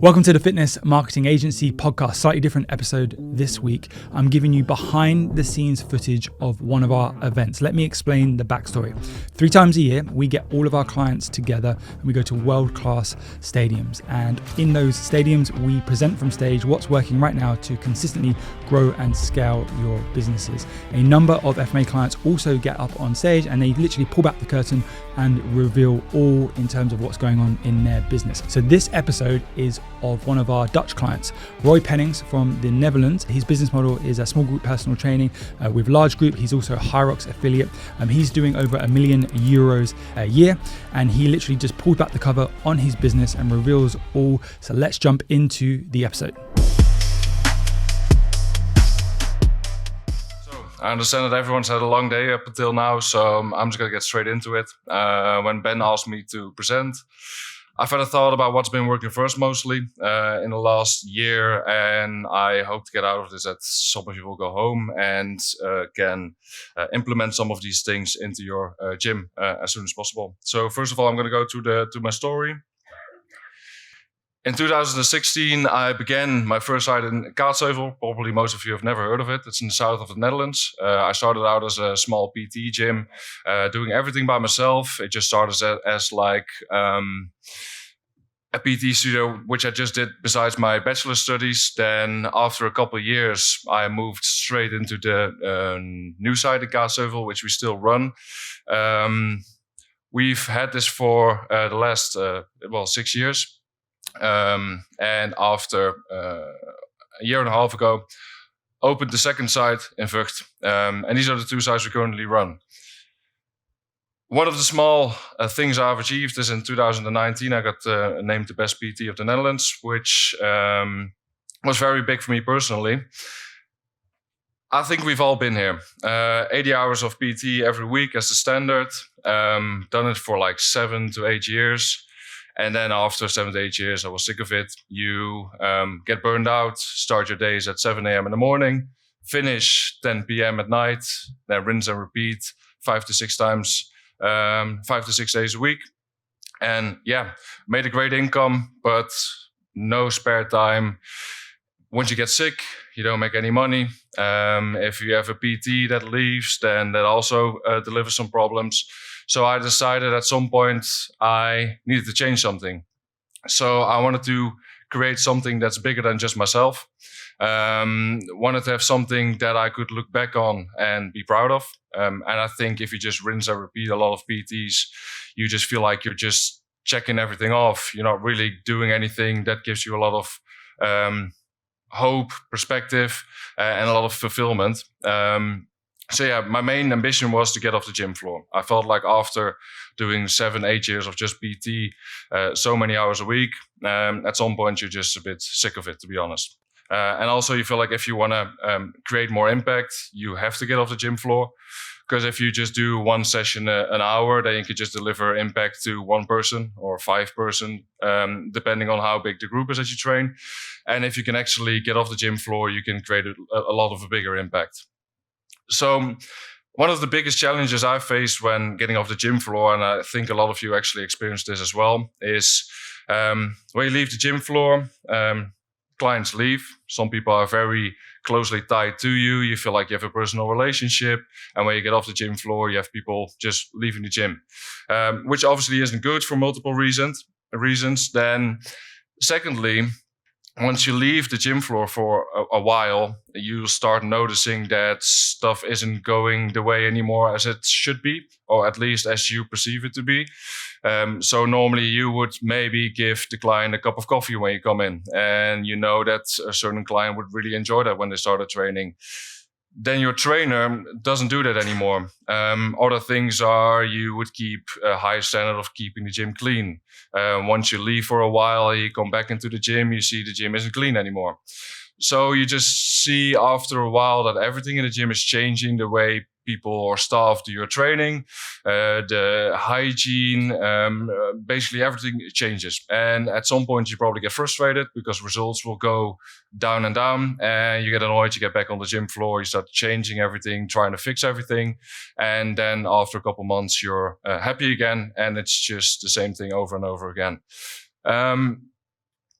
Welcome to the Fitness Marketing Agency podcast. Slightly different episode this week. I'm giving you behind the scenes footage of one of our events. Let me explain the backstory. 3 times a year, we get all of our clients together and we go to world-class stadiums. And in those stadiums, we present from stage what's working right now to consistently grow and scale your businesses. A number of FMA clients also get up on stage and they literally pull back the curtain and reveal all in terms of what's going on in their business. So this episode is of one of our Dutch clients, Roy Pennings from the Netherlands. His business model is a small group personal training with large group. He's also a Hyrox affiliate. He's doing over €1 million a year, and he literally just pulled back the cover on his business and reveals all. So let's jump into the episode. I understand that everyone's had a long day up until now, so I'm just going to get straight into it. When Ben asked me to present, I've had a thought about what's been working for us mostly in the last year, and I hope to get out of this that some of you will go home and can implement some of these things into your gym as soon as possible. So first of all, I'm going to go to my story. In 2016, I began my first site in Kaatsheuvel. Probably most of you have never heard of it. It's in the south of the Netherlands. I started out as a small PT gym, doing everything by myself. It just started as like a PT studio, which I just did besides my bachelor studies. Then after a couple of years, I moved straight into the new site in Kaatsheuvel, which we still run. We've had this for the last 6 years. And after a year and a half ago, opened the second site in Vught. And these are the 2 sites we currently run. One of the small things I've achieved is in 2019, I got named the best PT of the Netherlands, which was very big for me personally. I think we've all been here. 80 hours of PT every week as the standard. Done it for like 7 to 8 years. And then after 7 to 8 years, I was sick of it. You get burned out, start your days at 7 a.m. in the morning, finish 10 p.m. at night, then rinse and repeat 5 to 6 times, 5 to 6 days a week. And yeah, made a great income, but no spare time. Once you get sick, you don't make any money. If you have a PT that leaves, then that also delivers some problems. So I decided at some point I needed to change something. So I wanted to create something that's bigger than just myself. Wanted to have something that I could look back on and be proud of. And I think if you just rinse and repeat a lot of PTs, you just feel like you're just checking everything off. You're not really doing anything that gives you a lot of hope, perspective, and a lot of fulfillment. So yeah, my main ambition was to get off the gym floor. I felt like after doing 7, 8 years of just PT, so many hours a week, at some point you're just a bit sick of it, to be honest. And also you feel like if you want to create more impact, you have to get off the gym floor. Because if you just do one session an hour, then you could just deliver impact to 1 person or 5 person, depending on how big the group is that you train. And if you can actually get off the gym floor, you can create a lot of a bigger impact. So one of the biggest challenges I faced when getting off the gym floor, and I think a lot of you actually experienced this as well, is when you leave the gym floor, clients leave. Some people are very closely tied to you. You feel like you have a personal relationship. And when you get off the gym floor, you have people just leaving the gym, which obviously isn't good for multiple reasons. Then secondly, once you leave the gym floor for a while, you start noticing that stuff isn't going the way anymore as it should be, or at least as you perceive it to be. So normally you would maybe give the client a cup of coffee when you come in, and you know that a certain client would really enjoy that when they started training. Then your trainer doesn't do that anymore. Other things are you would keep a high standard of keeping the gym clean. Once you leave for a while, you come back into the gym, you see the gym isn't clean anymore. So you just see after a while that everything in the gym is changing, the way people or staff do your training, the hygiene, basically everything changes. And at some point you probably get frustrated because results will go down and down, and you get annoyed, you get back on the gym floor, you start changing everything, trying to fix everything. And then after a couple months, you're happy again, and it's just the same thing over and over again.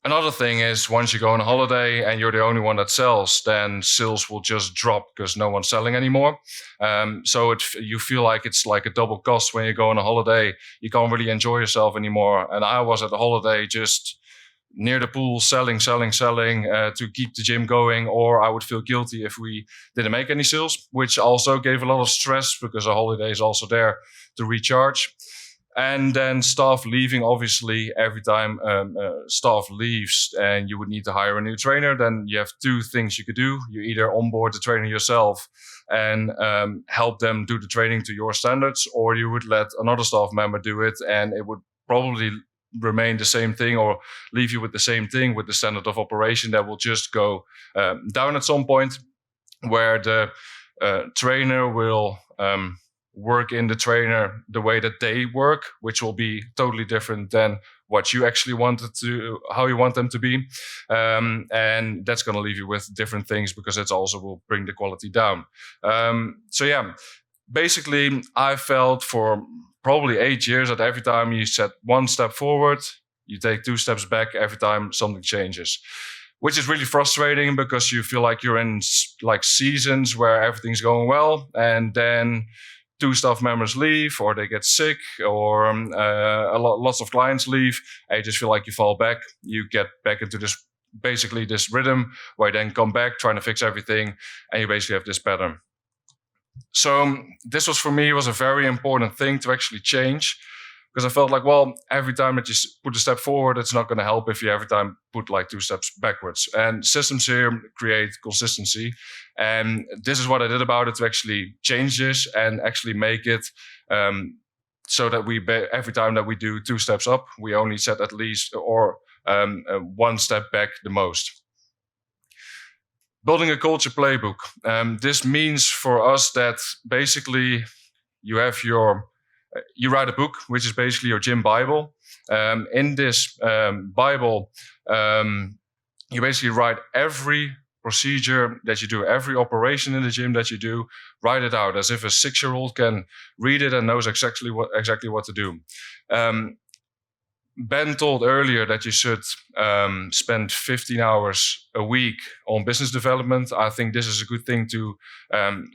Another thing is once you go on a holiday and you're the only one that sells, then sales will just drop because no one's selling anymore. So you feel like it's like a double cost when you go on a holiday. You can't really enjoy yourself anymore. And I was at the holiday just near the pool selling to keep the gym going, or I would feel guilty if we didn't make any sales, which also gave a lot of stress because a holiday is also there to recharge. And then staff leaving, obviously, every time staff leaves and you would need to hire a new trainer, then you have two things you could do. You either onboard the trainer yourself and help them do the training to your standards, or you would let another staff member do it, and it would probably remain the same thing or leave you with the same thing with the standard of operation that will just go down at some point, where the trainer will work in the trainer the way that they work, which will be totally different than what you actually wanted to, how you want them to be. And that's going to leave you with different things because it also will bring the quality down. So yeah, basically I felt for probably 8 years that every time you set one step forward, you take 2 steps back every time something changes, which is really frustrating because you feel like you're in like seasons where everything's going well, and then 2 staff members leave, or they get sick, or lots of clients leave, and you just feel like you fall back. You get back into this rhythm where you then come back trying to fix everything, and you basically have this pattern. So this was, for me, was a very important thing to actually change, because I felt like, well, every time that you put a step forward, it's not going to help if you every time put like 2 steps backwards. And systems here create consistency. And this is what I did about it to actually change this and actually make it so that every time that we do 2 steps up, we only set at least or 1 step back the most. Building a culture playbook. This means for us that basically you write a book, which is basically your gym Bible. In this Bible, you basically write every procedure that you do, every operation in the gym that you do, write it out as if a 6-year-old can read it and knows exactly what to do. Ben told earlier that you should spend 15 hours a week on business development. I think this is a good thing to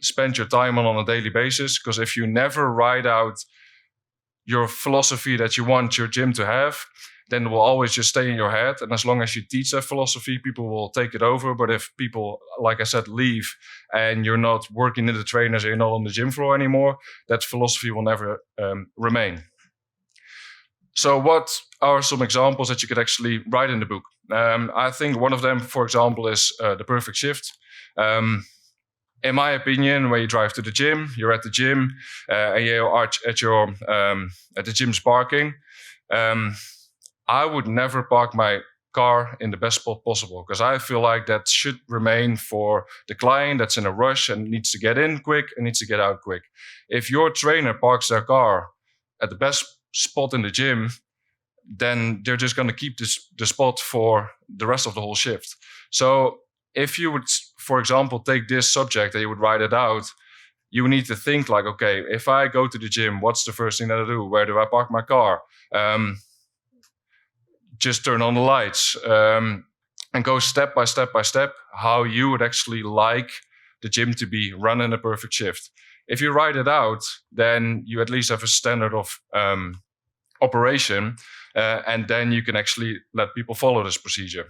spend your time on a daily basis, because if you never write out your philosophy that you want your gym to have, then it will always just stay in your head. And as long as you teach that philosophy, people will take it over. But if people, like I said, leave and you're not working in the trainers and you're not on the gym floor anymore, that philosophy will never remain. So what are some examples that you could actually write in the book? I think one of them, for example, is the perfect shift. In my opinion, when you drive to the gym, you're at the gym and you are at the gym's parking. I would never park my car in the best spot possible, because I feel like that should remain for the client that's in a rush and needs to get in quick and needs to get out quick. If your trainer parks their car at the best spot in the gym, then they're just going to keep the spot for the rest of the whole shift. So if you would, for example, take this subject and you would write it out, you need to think like, okay, if I go to the gym, what's the first thing that I do? Where do I park my car? Just turn on the lights and go step by step how you would actually like the gym to be run in a perfect shift. If you write it out, then you at least have a standard of operation, and then you can actually let people follow this procedure.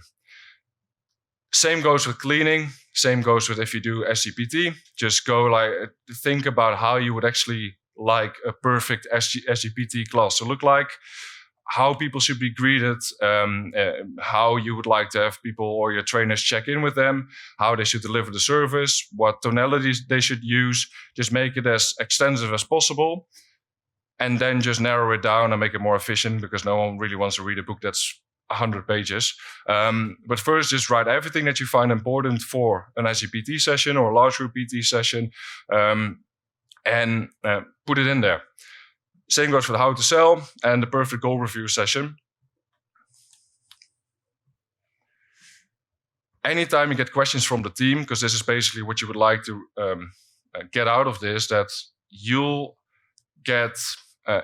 Same goes with cleaning. Same goes with if you do SGPT. Just think about how you would actually like a perfect SGPT class to look like, how people should be greeted, how you would like to have people or your trainers check in with them, how they should deliver the service, what tonalities they should use. Just make it as extensive as possible, and then just narrow it down and make it more efficient, because no one really wants to read a book that's 100 pages. But first, just write everything that you find important for an SGPT session or a large group PT session, and put it in there. Same goes for how to sell and the perfect goal review session. Anytime you get questions from the team, because this is basically what you would like to get out of this, that you'll get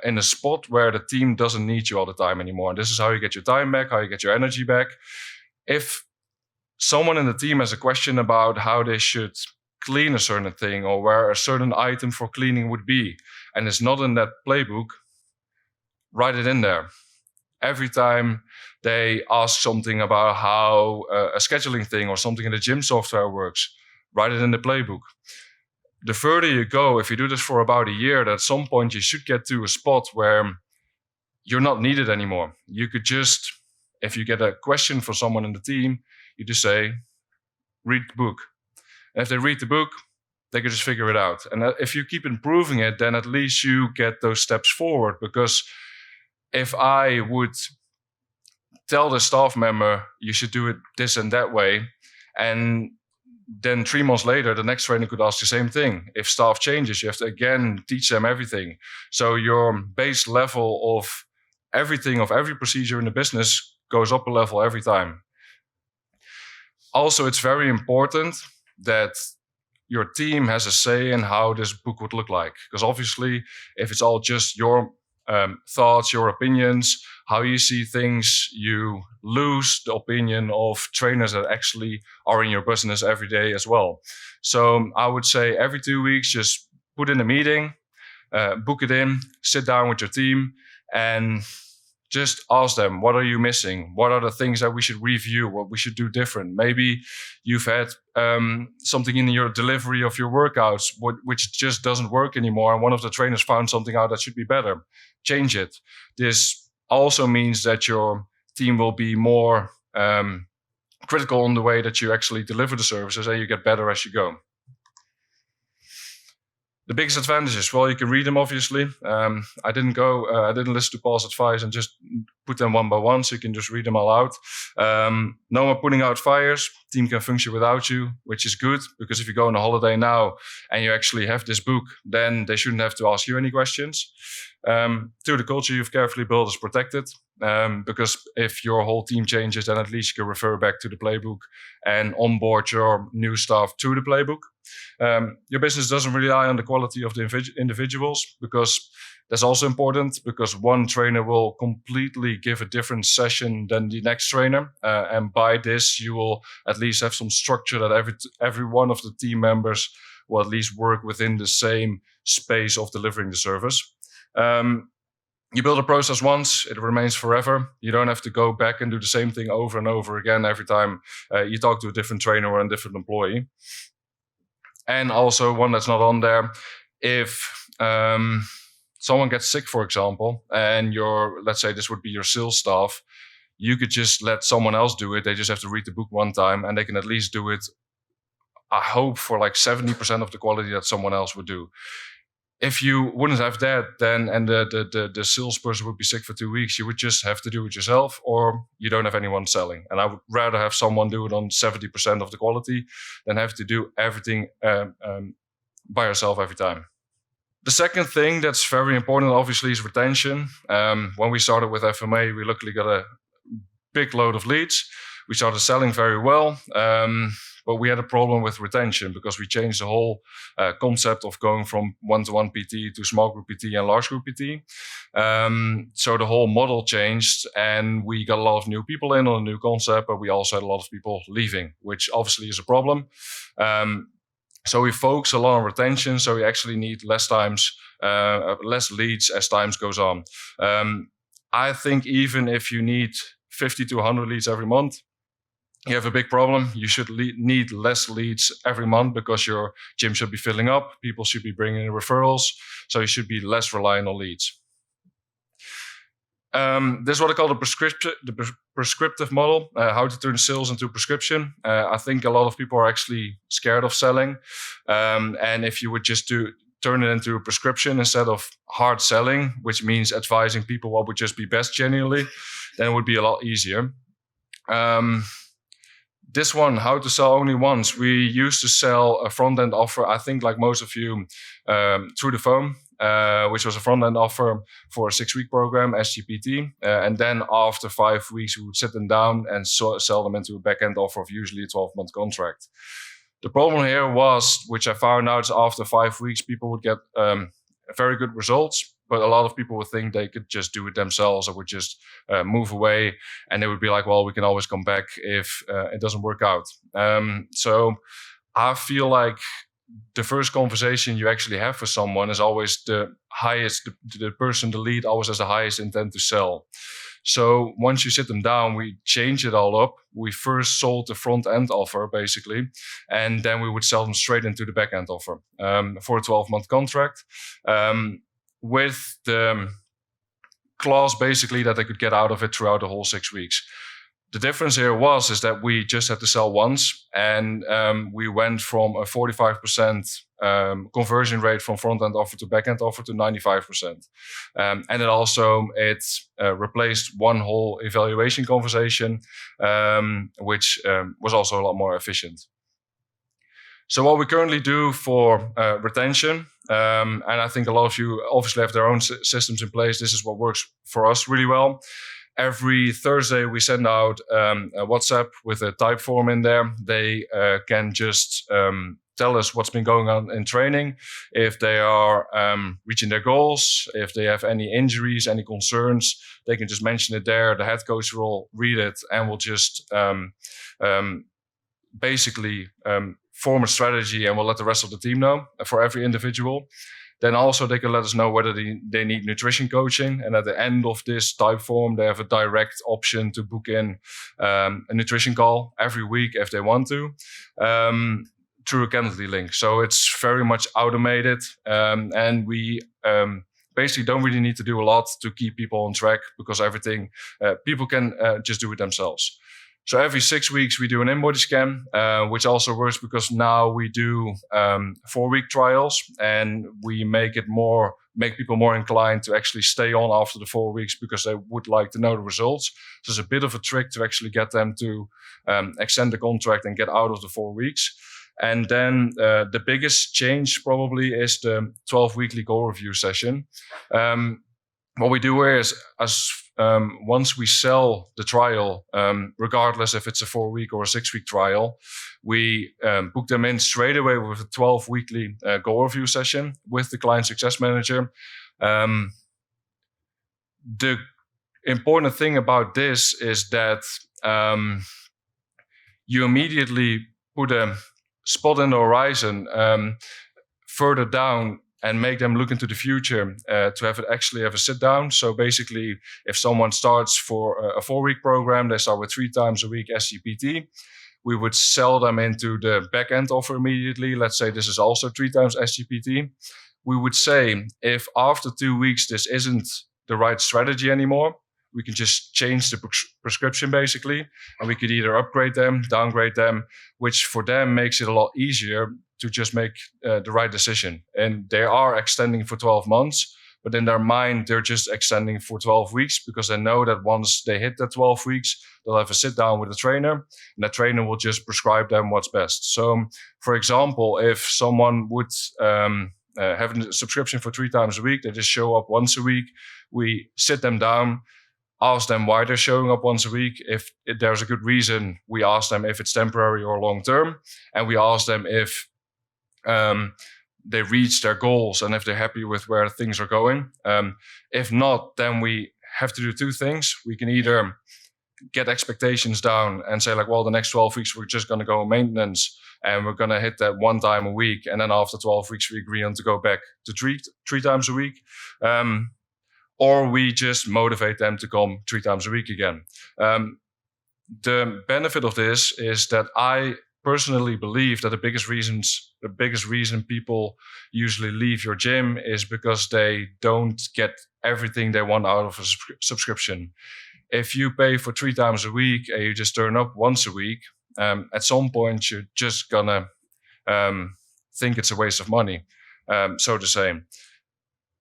in a spot where the team doesn't need you all the time anymore. This is how you get your time back, how you get your energy back. If someone in the team has a question about how they should clean a certain thing or where a certain item for cleaning would be, and it's not in that playbook, write it in there. Every time they ask something about how a scheduling thing or something in the gym software works, write it in the playbook. The further you go, if you do this for about a year, at some point you should get to a spot where you're not needed anymore. You could just, if you get a question for someone in the team, you just say, read the book. And if they read the book, they can just figure it out. And if you keep improving it, then at least you get those steps forward. Because if I would tell the staff member, you should do it this and that way, and then 3 months later, the next trainer could ask the same thing. If staff changes, you have to again teach them everything. So your base level of everything, of every procedure in the business goes up a level every time. Also, it's very important that your team has a say in how this book would look like. Because obviously, if it's all just your thoughts, your opinions, how you see things, you lose the opinion of trainers that actually are in your business every day as well. So I would say every 2 weeks, just put in a meeting, book it in, sit down with your team, and just ask them, what are you missing? What are the things that we should review? What we should do different? Maybe you've had something in your delivery of your workouts which just doesn't work anymore, and one of the trainers found something out that should be better. Change it. This also means that your team will be more critical on the way that you actually deliver the services, and you get better as you go. The biggest advantages, well, you can read them, obviously. I didn't listen to Paul's advice and just put them one by one, so you can just read them all out. No more putting out fires. Team can function without you, which is good, because if you go on a holiday now and you actually have this book, then they shouldn't have to ask you any questions. 2, the culture you've carefully built is protected, because if your whole team changes, then at least you can refer back to the playbook and onboard your new staff to the playbook. Your business doesn't rely on the quality of the individuals, because that's also important, because one trainer will completely give a different session than the next trainer. And by this, you will at least have some structure that every one of the team members will at least work within the same space of delivering the service. You build a process once, it remains forever. You don't have to go back and do the same thing over and over again every time you talk to a different trainer or a different employee. And also, one that's not on there, if someone gets sick, for example, and let's say this would be your sales staff, you could just let someone else do it. They just have to read the book one time, and they can at least do it, I hope, for like 70% of the quality that someone else would do. If you wouldn't have that, then, and the salesperson would be sick for 2 weeks, you would just have to do it yourself, or you don't have anyone selling. And I would rather have someone do it on 70% of the quality than have to do everything by yourself every time. The second thing that's very important, obviously, is retention. When we started with FMA, we luckily got a big load of leads. We started selling very well. But we had a problem with retention, because we changed the whole concept of going from one-to-one PT to small group PT and large group PT. So the whole model changed, and we got a lot of new people in on a new concept, but we also had a lot of people leaving, which obviously is a problem. So we focus a lot on retention, so we actually need less leads as time goes on. I think even if you need 50 to 100 leads every month, you have a big problem. You should need less leads every month, because your gym should be filling up. People should be bringing in referrals. So you should be less reliant on leads. This is what I call the prescriptive model, how to turn sales into prescription. I think a lot of people are actually scared of selling. And if you would just turn it into a prescription instead of hard selling, which means advising people what would just be best genuinely, then it would be a lot easier. This one, how to sell only once. We used to sell a front-end offer, I think like most of you, through the phone, which was a front-end offer for a 6-week program, SGPT. And then after 5 weeks, we would sit them down and sell them into a back-end offer of usually a 12-month contract. The problem here was, which I found out, is after 5 weeks, people would get very good results, But a lot of people would think they could just do it themselves, or would just move away, and they would be like, well, we can always come back if it doesn't work out. So I feel like the first conversation you actually have with someone is always the highest, the person, the lead always has the highest intent to sell. So once you sit them down, we change it all up. We first sold the front end offer, basically, and then we would sell them straight into the back end offer for a 12-month contract with the clause basically that they could get out of it throughout the whole 6 weeks. The difference here is that we just had to sell once, and we went from a 45% conversion rate from front-end offer to back-end offer to 95%. And it replaced one whole evaluation conversation, which was also a lot more efficient. So what we currently do for retention, and I think a lot of you obviously have their own systems in place. This is what works for us really well. Every Thursday, we send out a WhatsApp with a type form in there. They can just tell us what's been going on in training, if they are reaching their goals, if they have any injuries, any concerns. They can just mention it there. The head coach will read it and will just basically form a strategy, and we'll let the rest of the team know for every individual. Then also they can let us know whether they need nutrition coaching. And at the end of this type form, they have a direct option to book in a nutrition call every week if they want to, through a Calendly link. So it's very much automated. And we basically don't really need to do a lot to keep people on track, because everything, people can just do it themselves. So every 6 weeks, we do an in-body scan, which also works because now we do 4-week trials, and we make people more inclined to actually stay on after the 4 weeks because they would like to know the results. So it's a bit of a trick to actually get them to extend the contract and get out of the 4 weeks. And then the biggest change probably is the 12-weekly goal review session. What we do here is, once we sell the trial, regardless if it's a 4-week or a 6-week trial, we book them in straight away with a 12-weekly goal review session with the client success manager. The important thing about this is that you immediately put a spot in the horizon further down and make them look into the future to actually have a sit down. So basically, if someone starts for a 4-week program, they start with 3 times a week SGPT. We would sell them into the back end offer immediately. Let's say this is also 3 times SGPT. We would say, if after 2 weeks this isn't the right strategy anymore, we can just change the prescription basically, and we could either upgrade them, downgrade them, which for them makes it a lot easier to just make the right decision. And they are extending for 12 months, but in their mind, they're just extending for 12 weeks because they know that once they hit that 12 weeks, they'll have a sit down with a trainer, and that trainer will just prescribe them what's best. So, for example, if someone would have a subscription for 3 times a week, they just show up once a week, we sit them down, ask them why they're showing up once a week. If there's a good reason, we ask them if it's temporary or long-term, and we ask them if they reach their goals and if they're happy with where things are going. If not, then we have to do 2 things. We can either get expectations down and say like, well, the next 12 weeks, we're just going to go maintenance and we're going to hit that 1 time a week. And then after 12 weeks, we agree on to go back to three times a week. Or we just motivate them to come 3 times a week again. The benefit of this is that I personally believe that the biggest reason people usually leave your gym is because they don't get everything they want out of a subscription. If you pay for 3 times a week and you just turn up once a week, at some point you're just gonna think it's a waste of money, so to say.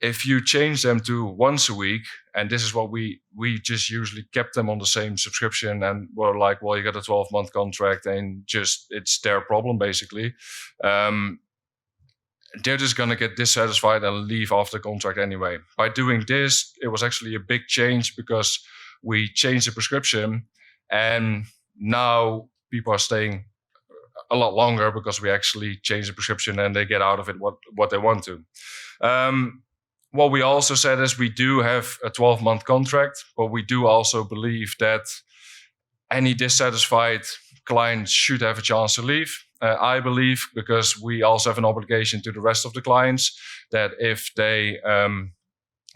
If you change them to once a week, and this is what we just usually kept them on the same subscription, and we're like, well, you got a 12-month contract and just it's their problem basically. They're just going to get dissatisfied and leave after the contract anyway. By doing this, it was actually a big change because we changed the prescription, and now people are staying a lot longer because we actually changed the prescription and they get out of it what they want to. what we also said is we do have a 12-month contract, but we do also believe that any dissatisfied client should have a chance to leave. I believe, because we also have an obligation to the rest of the clients, that if they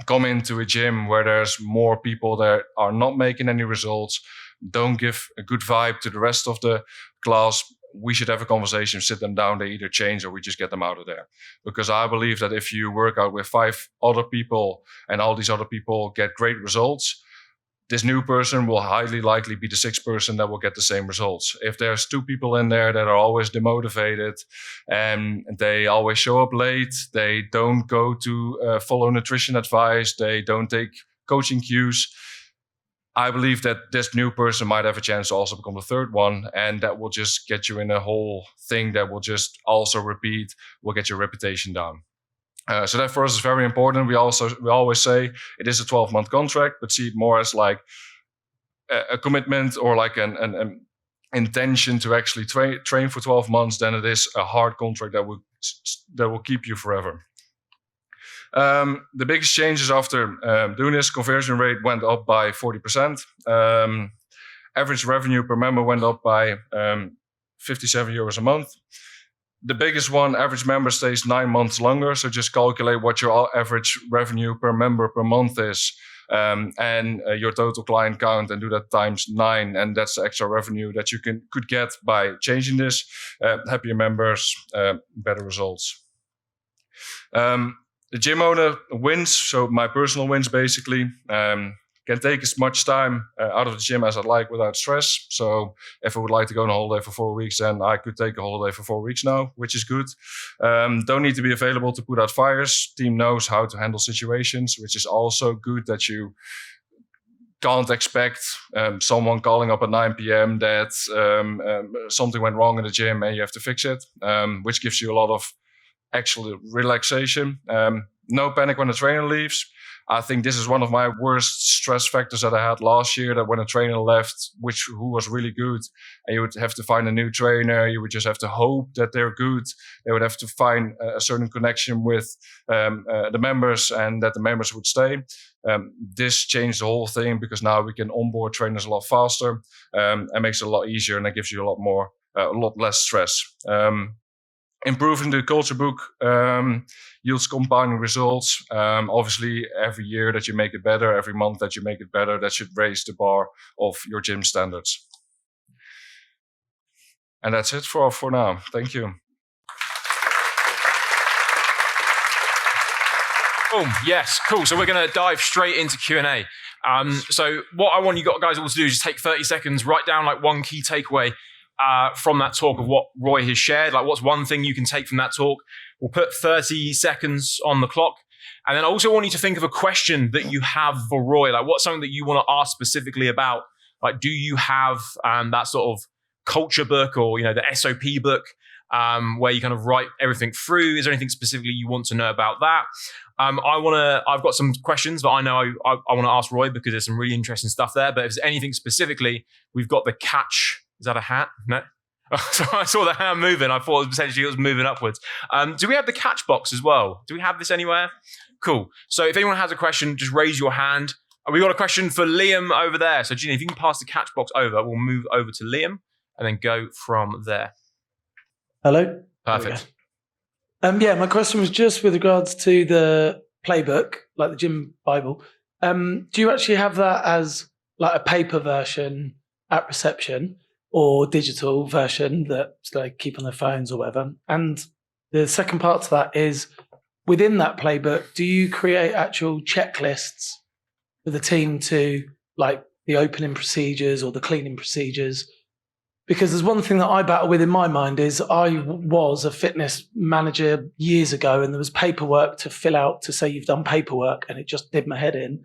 come into a gym where there's more people that are not making any results, don't give a good vibe to the rest of the class, we should have a conversation, sit them down, they either change or we just get them out of there. Because I believe that if you work out with 5 other people and all these other people get great results, this new person will highly likely be the 6th person that will get the same results. If there's 2 people in there that are always demotivated and they always show up late, they don't go to follow nutrition advice, they don't take coaching cues, I believe that this new person might have a chance to also become the 3rd one, and that will just get you in a whole thing that will just also repeat, will get your reputation down. So that for us is very important. We always say it is a 12-month contract, but see it more as like a commitment or like an intention to actually train for 12 months than it is a hard contract that will keep you forever. The biggest changes after doing this, conversion rate went up by 40%. Average revenue per member went up by 57 euros a month. The biggest one, average member stays 9 months longer. So just calculate what your average revenue per member per month is, and your total client count, and do that times 9. And that's the extra revenue that you could get by changing this. Happier members, better results. The gym owner wins, so my personal wins basically, can take as much time out of the gym as I'd like without stress. So if I would like to go on a holiday for 4 weeks, then I could take a holiday for 4 weeks now, which is good. Don't need to be available to put out fires. Team knows how to handle situations, which is also good, that you can't expect someone calling up at 9 p.m. that something went wrong in the gym and you have to fix it, which gives you a lot of actual relaxation. No panic when the trainer leaves. I think this is one of my worst stress factors that I had last year, that when a trainer left, who was really good, and you would have to find a new trainer, you would just have to hope that they're good. They would have to find a certain connection with the members, and that the members would stay. This changed the whole thing, because now we can onboard trainers a lot faster, and makes it a lot easier, and that gives you a lot less stress. Improving the culture book yields compounding results. Obviously, every year that you make it better, every month that you make it better, that should raise the bar of your gym standards. And that's it for now. Thank you. Boom. Yes, cool. So we're going to dive straight into Q&A. So what I want you guys all to do is just take 30 seconds, write down like one key takeaway from that talk of what Roy has shared. Like, what's one thing you can take from that talk? We'll put 30 seconds on the clock. And then I also want you to think of a question that you have for Roy. Like, what's something that you want to ask specifically about? Like, do you have that sort of culture book, or, you know, the SOP book, where you kind of write everything through? Is there anything specifically you want to know about that? I've got some questions that I know I want to ask Roy, because there's some really interesting stuff there. But if there's anything specifically, we've got the catch. Is that a hat? No. So I saw the hand moving. I thought potentially it was moving upwards. Do we have the catch box as well? Do we have this anywhere? Cool. So if anyone has a question, just raise your hand. We got a question for Liam over there. So Gina, if you can pass the catch box over, we'll move over to Liam and then go from there. Hello. Perfect. Yeah, my question was just with regards to the playbook, like the gym Bible. Do you actually have that as like a paper version at reception, or digital version that they keep on their phones or whatever? And the second part to that is, within that playbook, do you create actual checklists for the team to, like, the opening procedures or the cleaning procedures? Because there's one thing that I battle with in my mind is, I was a fitness manager years ago, and there was paperwork to fill out to say you've done paperwork, and it just did my head in.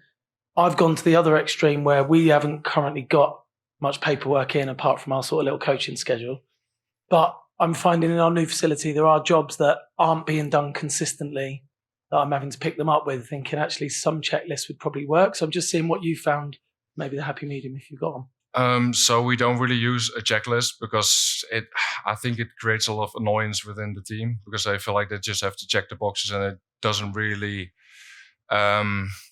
I've gone to the other extreme where we haven't currently got much paperwork in, apart from our sort of little coaching schedule. But I'm finding in our new facility, there are jobs that aren't being done consistently that I'm having to pick them up with, thinking actually some checklists would probably work. So I'm just seeing what you found, maybe the happy medium if you've got them. So we don't really use a checklist, because I think it creates a lot of annoyance within the team, because they feel like they just have to check the boxes, and it doesn't really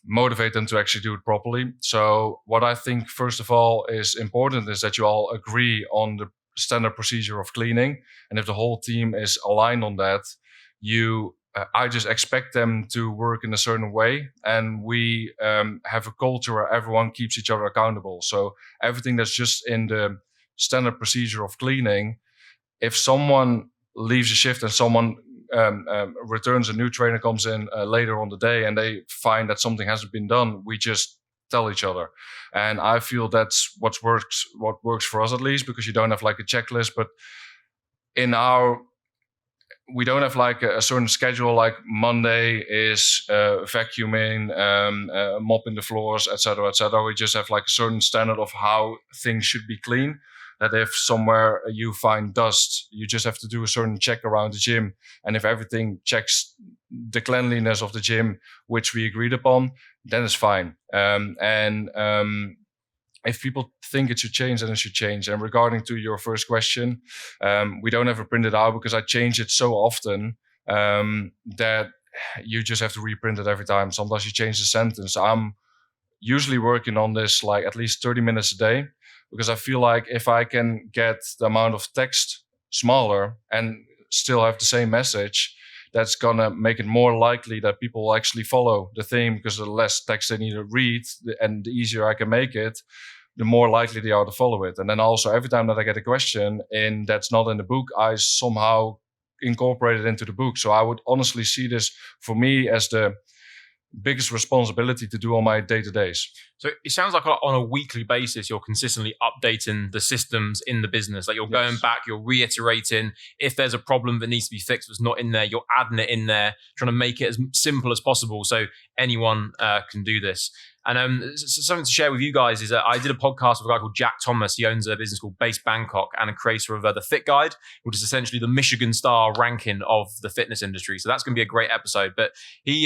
motivate them to actually do it properly. So what I think, first of all, is important is that you all agree on the standard procedure of cleaning. And if the whole team is aligned on that, I just expect them to work in a certain way. And we have a culture where everyone keeps each other accountable. So everything that's just in the standard procedure of cleaning, if someone leaves a shift and someone returns, a new trainer comes in later on the day and they find that something hasn't been done, we just tell each other. And I feel that's what works for us, at least, because you don't have like a checklist. But we don't have like a certain schedule, like Monday is vacuuming, mopping the floors, etc., etc. We just have like a certain standard of how things should be clean. That if somewhere you find dust, you just have to do a certain check around the gym. And if everything checks the cleanliness of the gym, which we agreed upon, then it's fine. If people think it should change, then it should change. And regarding to your first question, we don't have it printed out because I change it so often that you just have to reprint it every time. Sometimes you change the sentence. I'm usually working on this like at least 30 minutes a day, because I feel like if I can get the amount of text smaller and still have the same message, that's going to make it more likely that people will actually follow the theme, because the less text they need to read and the easier I can make it, the more likely they are to follow it. And then also every time that I get a question that's not in the book, I somehow incorporate it into the book. So I would honestly see this for me as the biggest responsibility to do on my day-to-days. So it sounds like on a weekly basis, you're consistently updating the systems in the business. Like you're going back, you're reiterating. If there's a problem that needs to be fixed that's not in there, you're adding it in there, trying to make it as simple as possible so anyone can do this. And something to share with you guys is that I did a podcast with a guy called Jack Thomas. He owns a business called Base Bangkok and a creator of the Fit Guide, which is essentially the Michigan star ranking of the fitness industry. So that's going to be a great episode. But he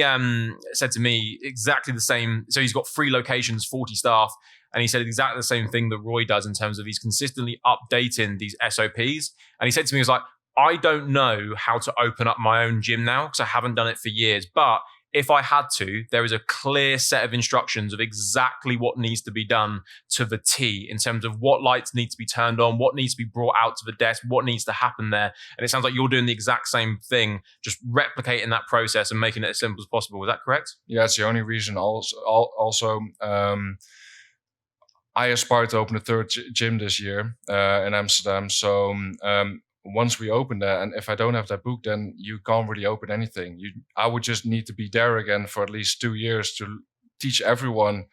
said to me exactly the same. So he's got 3 locations, 40 staff. And he said exactly the same thing that Roy does in terms of he's consistently updating these SOPs. And he said to me, he was like, I don't know how to open up my own gym now because I haven't done it for years. But if I had to, there is a clear set of instructions of exactly what needs to be done to the T in terms of what lights need to be turned on, what needs to be brought out to the desk, what needs to happen there. And it sounds like you're doing the exact same thing, just replicating that process and making it as simple as possible. Is that correct? Yeah, it's the only reason. Also, I aspire to open a 3rd gym this year in Amsterdam. So once we open that, and if I don't have that book, then you can't really open anything. I would just need to be there again for at least 2 years to teach everyone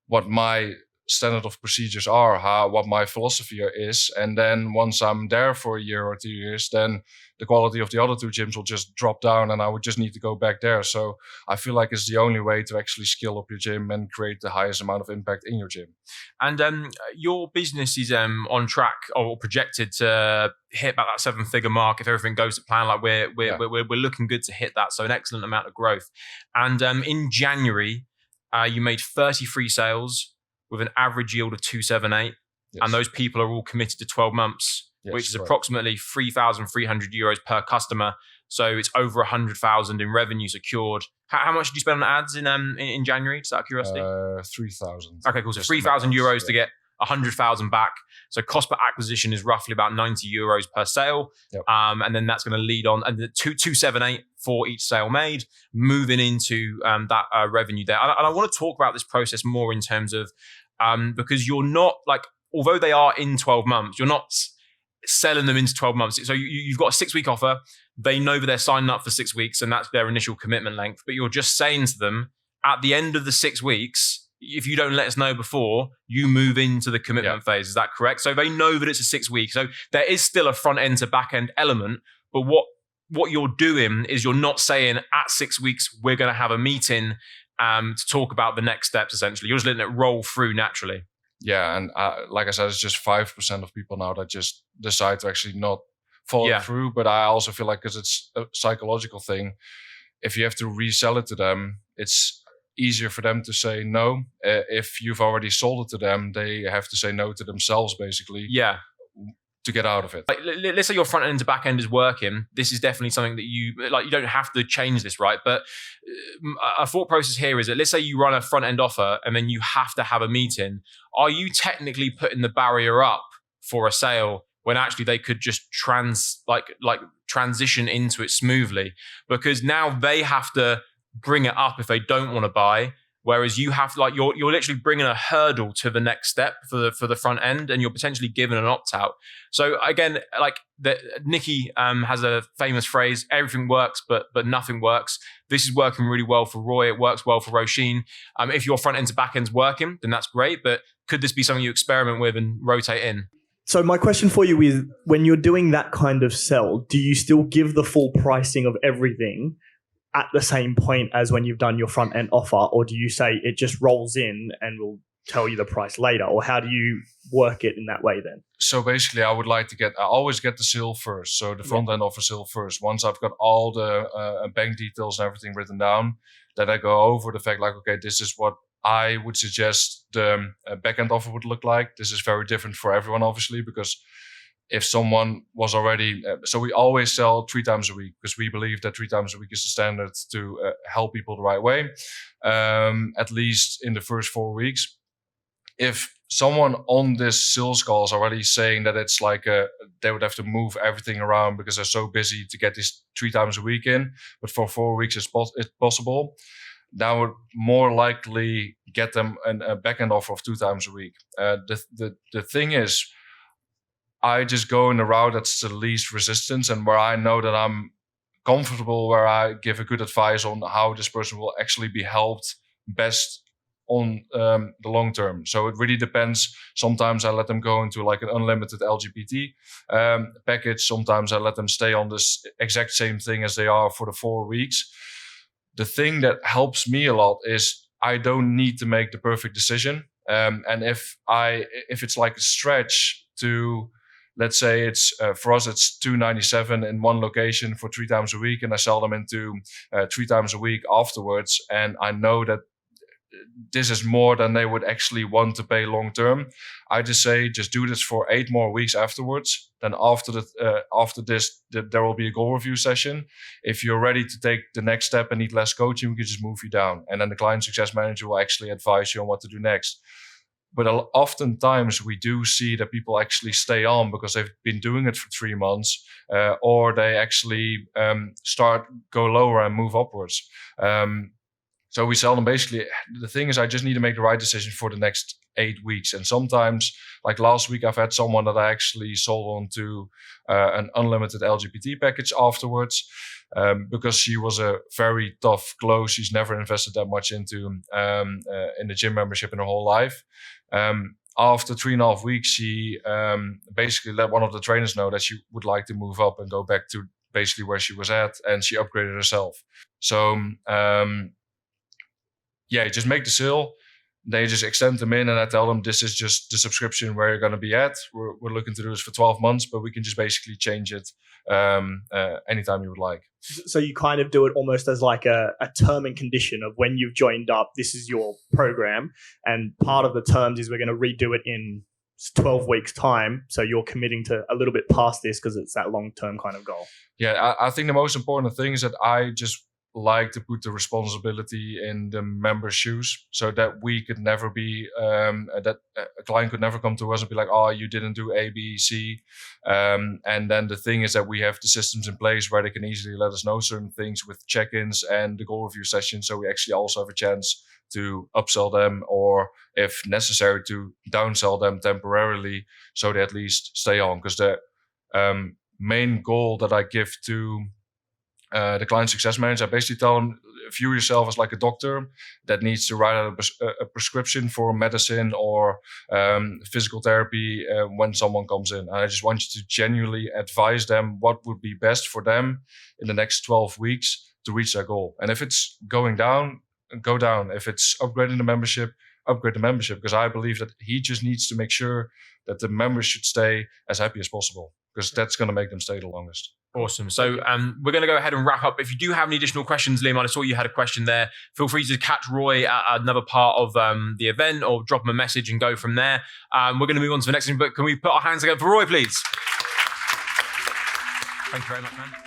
what my standard of procedures are, what my philosophy is. And then once I'm there for a year or 2 years, then the quality of the other 2 gyms will just drop down and I would just need to go back there. So I feel like it's the only way to actually scale up your gym and create the highest amount of impact in your gym. And your business is on track or projected to hit about that 7-figure mark if everything goes to plan. Like we're looking good to hit that. So an excellent amount of growth. And in January, you made 33 sales with an average yield of 278. Yes. And those people are all committed to 12 months, which is approximately 3,300 euros per customer. So it's over 100,000 in revenue secured. How much did you spend on ads in January, just out of curiosity? 3,000. Okay, cool. So 3,000 euros to get 100,000 back. So cost per acquisition is roughly about 90 euros per sale. Yep. And then that's going to lead on, and the 278 for each sale made, moving into that revenue there. And I want to talk about this process more in terms of, because you're not like, although they are in 12 months, you're not selling them into 12 months. So you've got a 6-week offer. They know that they're signing up for 6 weeks and that's their initial commitment length. But you're just saying to them, at the end of the 6 weeks, if you don't let us know before, you move into the commitment phase. Is that correct? So they know that it's a 6 week. So there is still a front end to back end element. But what you're doing is you're not saying at 6 weeks, we're going to have a meeting to talk about the next steps, essentially. You're just letting it roll through naturally. Yeah. And like I said, it's just 5% of people now that just decide to actually not follow through. But I also feel like, because it's a psychological thing, if you have to resell it to them, it's easier for them to say no. If you've already sold it to them, they have to say no to themselves, basically. Yeah. to get out of it. Like, let's say your front end to back end is working. This is definitely something that you don't have to change this, right? But a thought process here is that let's say you run a front end offer and then you have to have a meeting. Are you technically putting the barrier up for a sale when actually they could just transition into it smoothly? Because now they have to bring it up if they don't want to buy. Whereas you have you're literally bringing a hurdle to the next step for the front end, and you're potentially given an opt out. So again, Nikki has a famous phrase: "Everything works, but nothing works." This is working really well for Roy. It works well for Roisin. If your front end to back end's working, then that's great. But could this be something you experiment with and rotate in? So my question for you is: when you're doing that kind of sell, do you still give the full pricing of everything at the same point as when you've done your front end offer, or do you say it just rolls in and we'll tell you the price later, or how do you work it in that way then? So basically, I always get the sale first. So the front end offer sale first. Once I've got all the bank details and everything written down, then I go over the fact okay, this is what I would suggest the back end offer would look like. This is very different for everyone, obviously, because if someone was already, so we always sell 3 times a week because we believe that 3 times a week is the standard to help people the right way, at least in the first 4 weeks. If someone on this sales call is already saying that it's they would have to move everything around because they're so busy to get this 3 times a week in, but for 4 weeks it's possible, that would more likely get them a back end offer of 2 times a week. The thing is, I just go in the route that's the least resistance and where I know that I'm comfortable, where I give a good advice on how this person will actually be helped best on the long term. So it really depends. Sometimes I let them go into an unlimited LGBT package. Sometimes I let them stay on this exact same thing as they are for the 4 weeks. The thing that helps me a lot is I don't need to make the perfect decision. And if it's like a stretch to, let's say it's for us it's $297 in one location for 3 times a week, and I sell them into 3 times a week afterwards, and I know that this is more than they would actually want to pay long term, I just say just do this for 8 more weeks afterwards. Then after this, there will be a goal review session. If you're ready to take the next step and need less coaching, we can just move you down, and then the client success manager will actually advise you on what to do next. But oftentimes we do see that people actually stay on because they've been doing it for 3 months, or they actually go lower and move upwards. So we sell them basically. The thing is, I just need to make the right decision for the next 8 weeks. And sometimes, like last week, I've had someone that I actually sold on to an unlimited LGBT package afterwards. Because she was a very tough close. She's never invested that much into in the gym membership in her whole life. After 3.5 weeks, she basically let one of the trainers know that she would like to move up and go back to basically where she was at, and she upgraded herself. So just make the sale. They just extend them in, and I tell them this is just the subscription where you're going to be at. We're looking to do this for 12 months, but we can just basically change it anytime you would like. So you kind of do it almost as like a term and condition of when you've joined up, this is your program. And part of the terms is we're going to redo it in 12 weeks time. So you're committing to a little bit past this because it's that long-term kind of goal. Yeah, I think the most important thing is that I just like to put the responsibility in the member's shoes, so that we could never be that a client could never come to us and be like, oh, you didn't do A, B, C, and then the thing is that we have the systems in place where they can easily let us know certain things with check-ins and the goal review session, so we actually also have a chance to upsell them, or if necessary to downsell them temporarily, so they at least stay on. Because the main goal that I give to the client success manager, I basically tell them, view yourself as like a doctor that needs to write out a prescription for medicine or physical therapy when someone comes in. And I just want you to genuinely advise them what would be best for them in the next 12 weeks to reach their goal. And if it's going down, go down. If it's upgrading the membership, upgrade the membership, because I believe that he just needs to make sure that the members should stay as happy as possible, because that's going to make them stay the longest. Awesome. So we're going to go ahead and wrap up. If you do have any additional questions, Liam, I saw you had a question there. Feel free to catch Roy at another part of the event or drop him a message and go from there. We're going to move on to the next thing, but can we put our hands together for Roy, please? Thank you very much, man.